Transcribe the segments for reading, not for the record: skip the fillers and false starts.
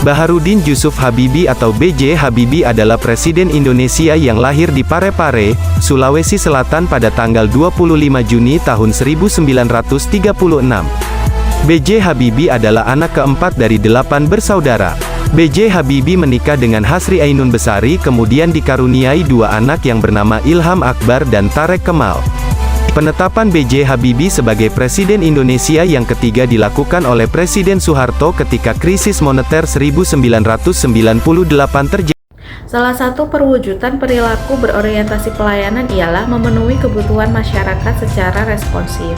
Baharudin Jusuf Habibie atau B.J. Habibie adalah Presiden Indonesia yang lahir di Parepare, Sulawesi Selatan pada tanggal 25 Juni tahun 1936. B.J. Habibie adalah anak keempat dari 8 bersaudara. B.J. Habibie menikah dengan Hasri Ainun Besari kemudian dikaruniai 2 anak yang bernama Ilham Akbar dan Tarek Kemal. Penetapan B.J. Habibie sebagai Presiden Indonesia yang ketiga dilakukan oleh Presiden Soeharto ketika krisis moneter 1998 terjadi. Salah satu perwujudan perilaku berorientasi pelayanan ialah memenuhi kebutuhan masyarakat secara responsif.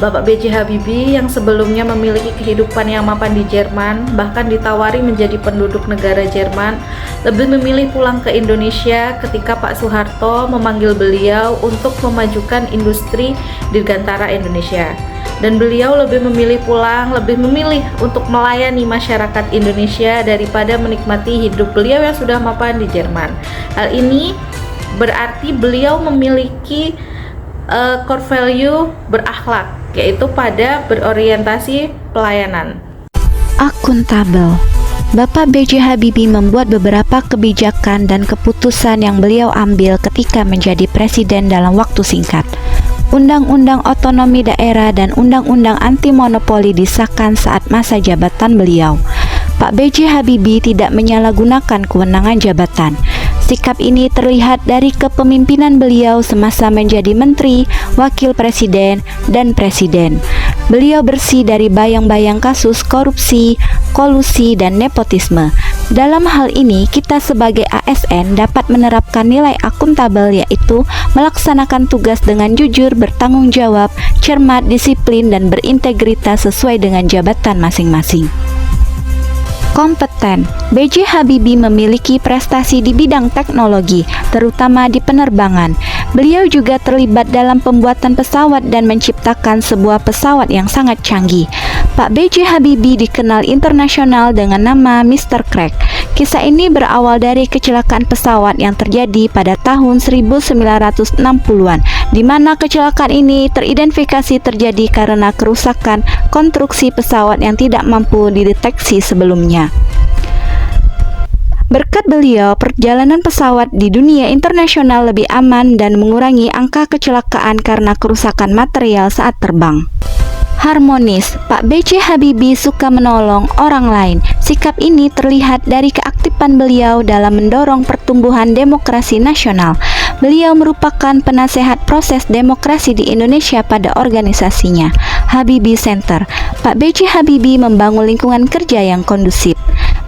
Bapak B.J. Habibie yang sebelumnya memiliki kehidupan yang mapan di Jerman, bahkan ditawari menjadi penduduk negara Jerman, lebih memilih pulang ke Indonesia ketika Pak Soeharto memanggil beliau untuk memajukan industri dirgantara Indonesia. Dan beliau lebih memilih untuk melayani masyarakat Indonesia daripada menikmati hidup beliau yang sudah mapan di Jerman. Hal ini berarti beliau memiliki core value berakhlak, yaitu pada berorientasi pelayanan. Akuntabel. Bapak B.J. Habibie membuat beberapa kebijakan dan keputusan yang beliau ambil ketika menjadi presiden dalam waktu singkat. Undang-Undang Otonomi Daerah dan Undang-Undang Anti Monopoli disahkan saat masa jabatan beliau. Pak B.J. Habibie tidak menyalahgunakan kewenangan jabatan. Sikap ini terlihat dari kepemimpinan beliau semasa menjadi menteri, wakil presiden, dan presiden. Beliau bersih dari bayang-bayang kasus korupsi, kolusi, dan nepotisme. Dalam hal ini, kita sebagai ASN dapat menerapkan nilai akuntabel, yaitu melaksanakan tugas dengan jujur, bertanggung jawab, cermat, disiplin, dan berintegritas sesuai dengan jabatan masing-masing. Kompeten. B.J. Habibie memiliki prestasi di bidang teknologi, terutama di penerbangan. Beliau juga terlibat dalam pembuatan pesawat dan menciptakan sebuah pesawat yang sangat canggih. Pak B.J. Habibie dikenal internasional dengan nama Mr. Crack. Kisah ini berawal dari kecelakaan pesawat yang terjadi pada tahun 1960-an, di mana kecelakaan ini teridentifikasi terjadi karena kerusakan konstruksi pesawat yang tidak mampu dideteksi sebelumnya. Berkat beliau, perjalanan pesawat di dunia internasional lebih aman dan mengurangi angka kecelakaan karena kerusakan material saat terbang. Harmonis. Pak B.J. Habibie suka menolong orang lain. Sikap ini terlihat dari keaktifan beliau dalam mendorong pertumbuhan demokrasi nasional. Beliau merupakan penasehat proses demokrasi di Indonesia pada organisasinya, Habibie Center. Pak B.J. Habibie membangun lingkungan kerja yang kondusif.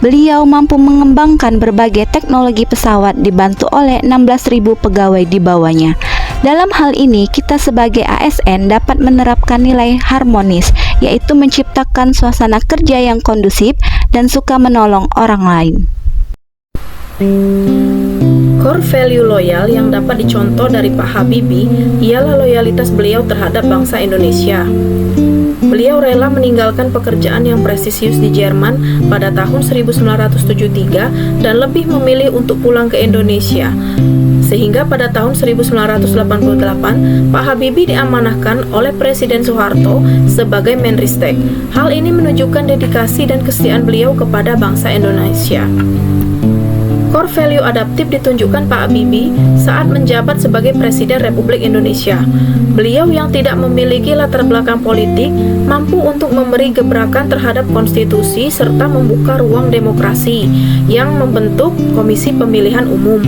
Beliau mampu mengembangkan berbagai teknologi pesawat dibantu oleh 16.000 pegawai di bawahnya. Dalam hal ini, kita sebagai ASN dapat menerapkan nilai harmonis, yaitu menciptakan suasana kerja yang kondusif dan suka menolong orang lain. Core value loyal yang dapat dicontoh dari Pak Habibie ialah loyalitas beliau terhadap bangsa Indonesia. Beliau rela meninggalkan pekerjaan yang prestisius di Jerman pada tahun 1973 dan lebih memilih untuk pulang ke Indonesia. Sehingga pada tahun 1988, Pak Habibie diamanahkan oleh Presiden Soeharto sebagai Menristek. Hal ini menunjukkan dedikasi dan kesetiaan beliau kepada bangsa Indonesia. Core value adaptif ditunjukkan Pak Habibie saat menjabat sebagai Presiden Republik Indonesia. Beliau yang tidak memiliki latar belakang politik mampu untuk memberi gebrakan terhadap konstitusi serta membuka ruang demokrasi yang membentuk Komisi Pemilihan Umum,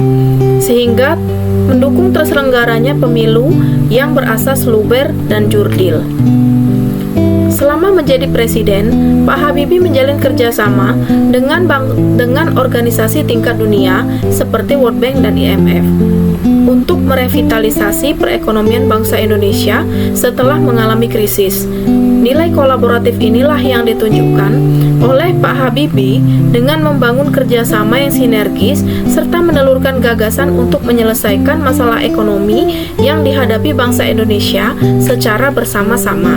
sehingga mendukung terselenggaranya pemilu yang berasas luber dan jurdil. Selama menjadi presiden, Pak Habibie menjalin kerjasama dengan organisasi tingkat dunia seperti World Bank dan IMF untuk merevitalisasi perekonomian bangsa Indonesia setelah mengalami krisis. Nilai kolaboratif inilah yang ditunjukkan oleh Pak Habibie dengan membangun kerjasama yang sinergis serta menelurkan gagasan untuk menyelesaikan masalah ekonomi yang dihadapi bangsa Indonesia secara bersama-sama.